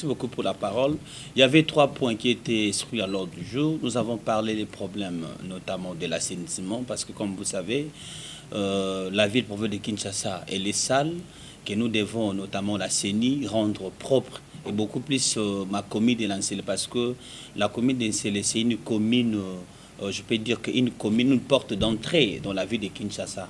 merci beaucoup pour la parole. Il y avait 3 points qui étaient inscrits à l'ordre du jour. Nous avons parlé des problèmes, notamment de l'assainissement, parce que comme vous savez, la ville province de Kinshasa, elle est sale, que nous devons notamment la CENI rendre propre, et beaucoup plus ma commune de Lancele, parce que la commune de Lancele, c'est une commune, je peux dire qu'une commune, une porte d'entrée dans la ville de Kinshasa.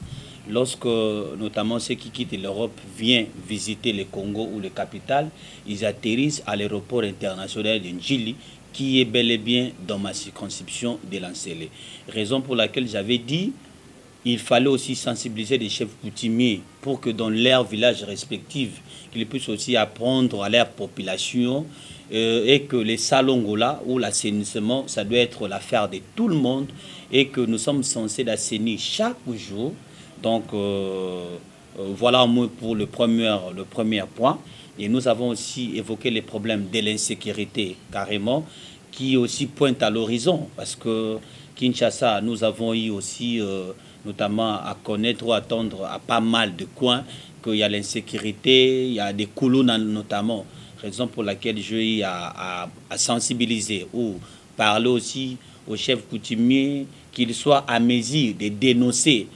Lorsque, notamment ceux qui quittent l'Europe viennent visiter le Congo ou le capitale, ils atterrissent à l'aéroport international de Njili, qui est bel et bien dans ma circonscription de Lancele. Raison pour laquelle j'avais dit il fallait aussi sensibiliser les chefs coutumiers pour que dans leurs villages respectifs, qu'ils puissent aussi apprendre à leur population et que les salongola ou l'assainissement, ça doit être l'affaire de tout le monde et que nous sommes censés l'assainir chaque jour. Donc, voilà pour le premier point. Et nous avons aussi évoqué les problèmes de l'insécurité, carrément, qui aussi pointent à l'horizon. Parce que Kinshasa, nous avons eu aussi, notamment à connaître ou à attendre à pas mal de coins, qu'il y a l'insécurité, il y a des colonnes notamment. Raison pour laquelle j'ai eu à sensibiliser ou parler aussi aux chefs coutumiers qu'ils soient à mesure de dénoncer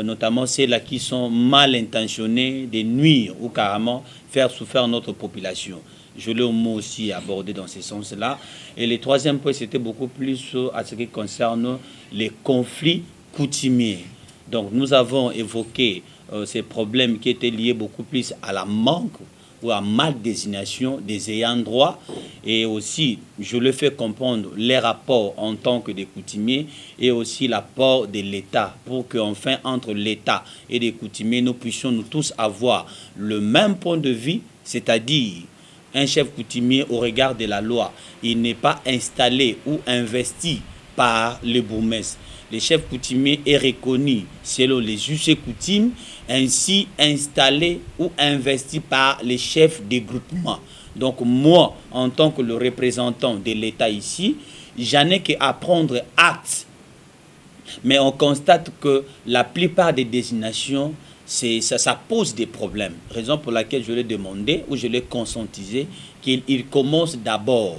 notamment ceux-là qui sont mal intentionnés, de nuire ou carrément faire souffrir notre population. Je l'ai aussi abordé dans ce sens-là. Et le troisième point, c'était beaucoup plus à ce qui concerne les conflits coutumiers. Donc nous avons évoqué ces problèmes qui étaient liés beaucoup plus à la manque ou à mal désignation des ayants droit, et aussi je le fais comprendre les rapports en tant que des coutumiers et aussi l'apport de l'État pour qu'enfin entre l'État et les coutumiers nous puissions nous tous avoir le même point de vue, c'est-à-dire un chef coutumier au regard de la loi, il n'est pas installé ou investi par le bourgmestre. Le chef coutumier est reconnu selon les us et coutumes, ainsi installé ou investi par les chefs des groupements. Donc moi, en tant que le représentant de l'État ici, j'en ai qu'à prendre acte. Mais on constate que la plupart des désignations, ça pose des problèmes. Raison pour laquelle je l'ai demandé ou je l'ai conscientisé qu'il commence d'abord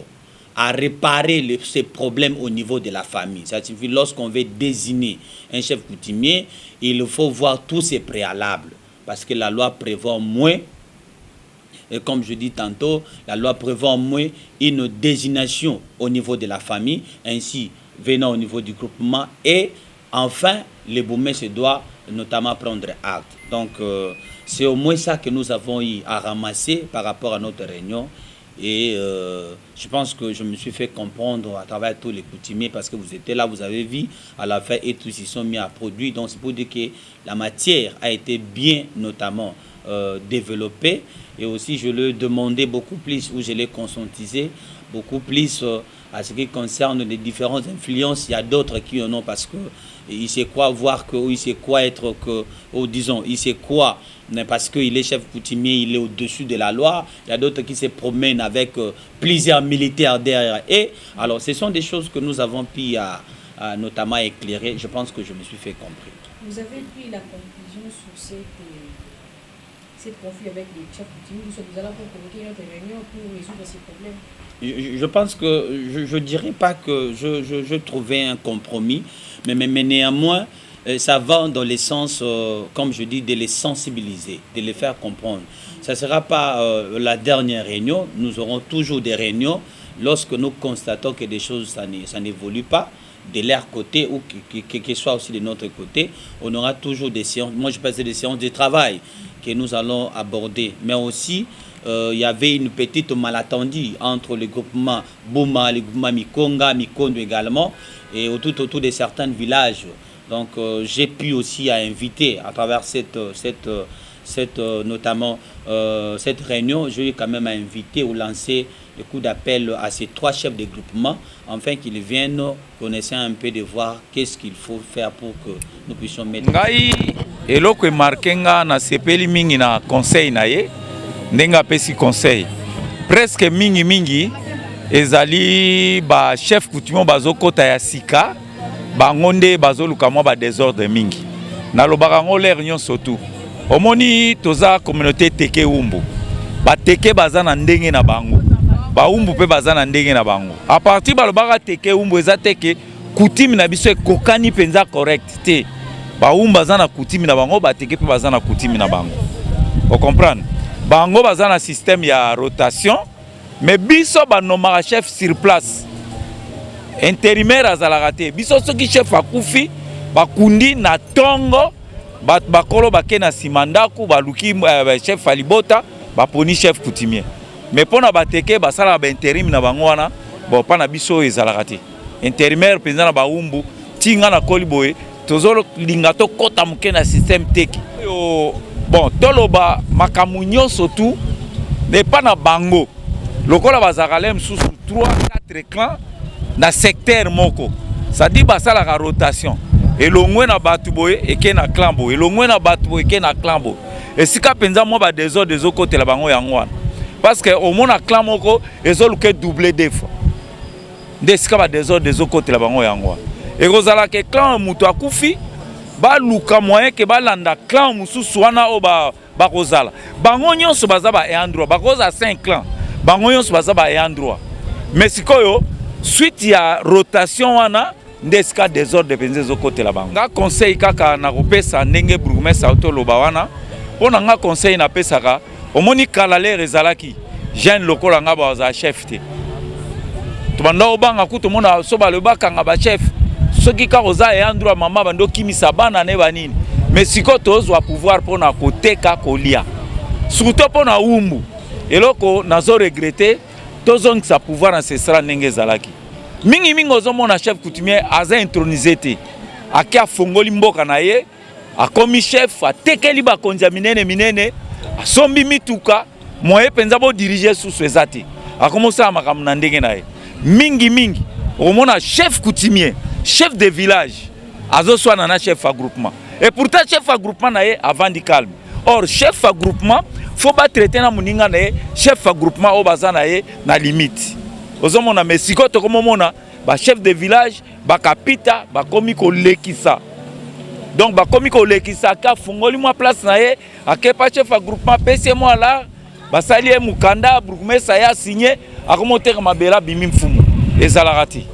à réparer ces problèmes au niveau de la famille. Ça signifie lorsqu'on veut désigner un chef coutumier, il faut voir tous ces préalables. Parce que la loi prévoit au moins, et comme je dis tantôt, la loi prévoit au moins une désignation au niveau de la famille, ainsi venant au niveau du groupement. Et enfin, le bourgmestre doit notamment prendre acte. Donc, c'est au moins ça que nous avons eu à ramasser par rapport à notre réunion. Et je pense que je me suis fait comprendre à travers tous les coutumiers parce que vous étiez là, vous avez vu à la fin et tous ils sont mis à produire. Donc c'est pour dire que la matière a été bien notamment développée. Et aussi je le demandais beaucoup plus, ou je l'ai conscientisé beaucoup plus à ce qui concerne les différentes influences. Il y a d'autres qui en ont parce que il sait quoi voir que, ou il sait quoi être que, ou disons, il sait quoi parce qu'il est chef coutumier, il est au-dessus de la loi. Il y a d'autres qui se promènent avec plusieurs militaires derrière. Et alors, ce sont des choses que nous avons pu notamment éclairer. Je pense que je me suis fait comprendre. Vous avez pris la conclusion sur ces conflits avec les chefs coutumiers. Vous allez convoquer une réunion pour résoudre ces problèmes. Je pense que je ne dirais pas que je trouvais un compromis, mais néanmoins, ça va dans le sens, comme je dis, de les sensibiliser, de les faire comprendre. Ça ne sera pas la dernière réunion, nous aurons toujours des réunions lorsque nous constatons que des choses, ça n'évolue pas de leur côté ou que soit aussi de notre côté. On aura toujours des séances, moi je pense des séances de travail que nous allons aborder, mais aussi il y avait une petite malentendu entre le groupement Bouma, le groupement Mikonga, Mikondo également, et autour de certains villages. Donc j'ai pu aussi inviter à travers notamment cette réunion, j'ai quand même invité ou lancé le coup d'appel à ces 3 chefs de groupement, afin qu'ils viennent connaître un peu de voir qu'est-ce qu'il faut faire pour que nous puissions mettre. Eloko e markenga na sepeli mingi na conseil na ye. Ndenga pesi conseil presque mingi ezali ba chef coutumier bazokota ya sika bangonde bazoluka mwa ba désordre mingi na lobaka ngo l'air nyonso tu omoni toza communauté teke umbu ba teke baza na ndenge na bango baumbu pe bazana ndenge na bango. A partir balobaka teke umbu eza teke coutume na biso kokani penza correct te. Baumbu bazana coutume na bango bateke pe bazana coutume na bango. Vous comprenez? Bango bazana système ya rotation mais biso banomaka chef sur place. Intérimaire azalaka te. Biso soki chef akufi bakundi na tongo bakolo bake na simandaku baluki chef alibota baponi chef coutumier. Mais pour na bateke basala ba intérim na bango wana bon pa na biso ezalaka te. Intérimaire penza na baumbu tinga na koliboye tozolo linga to kota muke na système teki. Bon toloba makamunyo surtout n'est pas na bango. Lokola bazakalem sous 3-4 clans na secteur moko. Ça dit basala la rotation. Et longwe na batuboye et ke na clambo. Et longwe na batuboye ke na clambo. Et si ka penza mo ba des autres côté la bango yango wana. Parce que au moins clan moko ezoluke doubler des fois. Ndesika ba des autres côté la bango yango. Et kozala ke clan mutu akufi ba luka moyen ke ba landa clan mususu wana o ba kozala. Bango nyonso baza ba endroit. Ba koza 5 clans. Bango nyonso baza ba endroit. Mais sikoyo suite ya rotation wana ndesika désordre penze zo côté la bango. Nga conseil kaka na kopesa ndenge bourgmestre auto loba wana. Pona nga conseil na pesaka omoni kalale rezalaki jeune lokola nga baza chef te. Tubanda obanga kuto mona soba le bakanga ba chef. Soki ka oza e andro mama bando kimisa bana ne banini. Mais siko tozwa pouvoir pona koteka kolia. Surtout pona umbu. Eloko nazo regretter tozong sa pouvoir ancestral ndenge zalaki. Mingi ozomona chef coutumier aza intronisé te. Akia fongoli mboka na ye, akomi chef atekeli ba konja minene asombi mituka moye penza bo diriger sous ezati. Akomosa makambo na ndenge na ye. Mingi omona chef coutumier, chef de village, azo swana na chef à groupement. Et pourtant chef à groupement na ye avant di calme. Or chef à groupement faut pas traiter na muninga na ye chef à groupement o bazana ye na limite. Ozomona mesiko to komona ba chef de village ba kapita ba komi ko lekisa. Donc ba komi ko lekisa ka fungoli moi place na ye akepa chef à groupement pese moi là ba sali e mukanda bourgmestre ya signé akomoter mabela bimi mfumu ezalakati.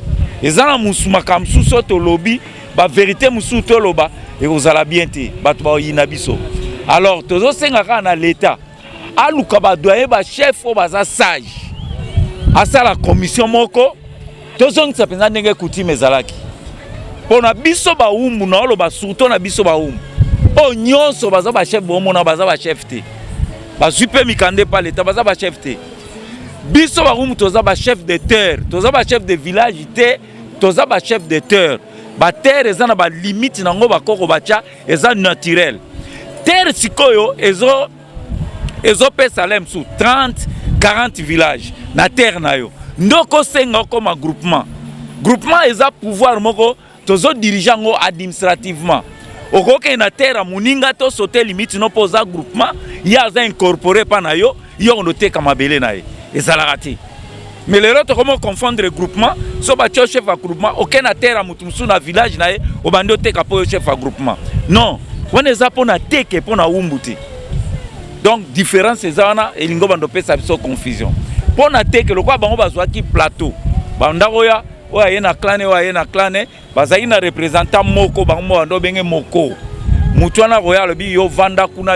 Ezala musuma kam suso to lobby ba vérité musu to loba et ozala bien te batu ba yina biso. Alors tozo senga na l'état aluka ba doyen ba chef o baza sage. Asa la commission moko tozong sa penza ndenge coutume ezalaki. Pona biso ba umbu na olo ba surtout na biso ba umbu. O nyonso baza ba chef bo mona baza ba chef te. Ba super mikande pa l'état baza ba chef te. Biso ba umbu toza ba chef de terre, toza ba chef de village te, toza ba chef de terre. Ba terre eza na ba limite nango ba koko bacha eza naturel. Terre sikoyo ezo pesa lem sous 30-40 villages na terre na yo. Ndoko senga comme groupement. Groupement eza pouvoir moko tozo dirigeant ngo administrativement. Okoke na terre muninga to sauter limite no posa groupement ya za incorporé pa na yo ndote kama belé na ye. Ezalaka te. Mais les autres comment confondre groupement so ba chef à groupement aucun na terre mutu musu na village na ye obando te kapo chef à groupement. Non, on eza pona teke pona umbuti. Donc différence ezana elingo bando pesa biso confusion. Pona teke lokwa bango bazwaki plateau. Banda oya yena clane bazaki na représentant moko bango bando benge moko. Mutu wana royal bi yo vanda kuna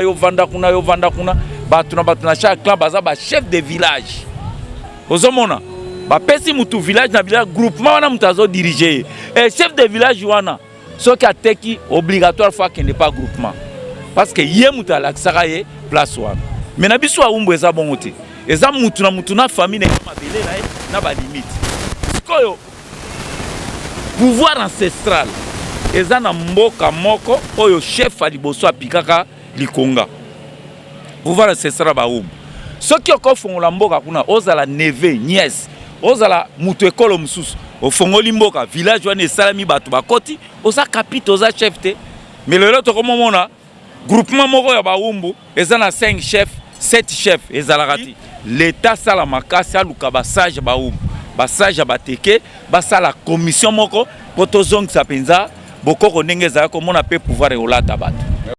batu na chaque clan baza ba chef de village. Ozomona ba pesi mutu village na village groupement wana mutazo diriger. Et chef de village wana soki ateki obligatoire fois qu'il n'est pas groupement. Parce que yé mutu alaksaka ye place wana. Mais na biso umbu eza bongo te. Eza mutu na famille na mabele na ba limite. Sikoyo pouvoir ancestral eza na mboka moko oyo chef aliboso apikaka likonga. Pouvoir ancestral ba umbu. Soki okofongola mboka kuna ozala neve nièce ozala mutu ekolo mususu ofongoli mboka village wana esalami batu bakoti oza kapite oza chef te. Mais lelo tokomona groupement moko ya baumbu eza na 5 chefs 7 chefs ezalakati. L'état sala makasi aluka basage baumbu basage bateke basala commission moko poto zong sa penza bokoko ndenge ezala komona pe pouvoir eolata bato.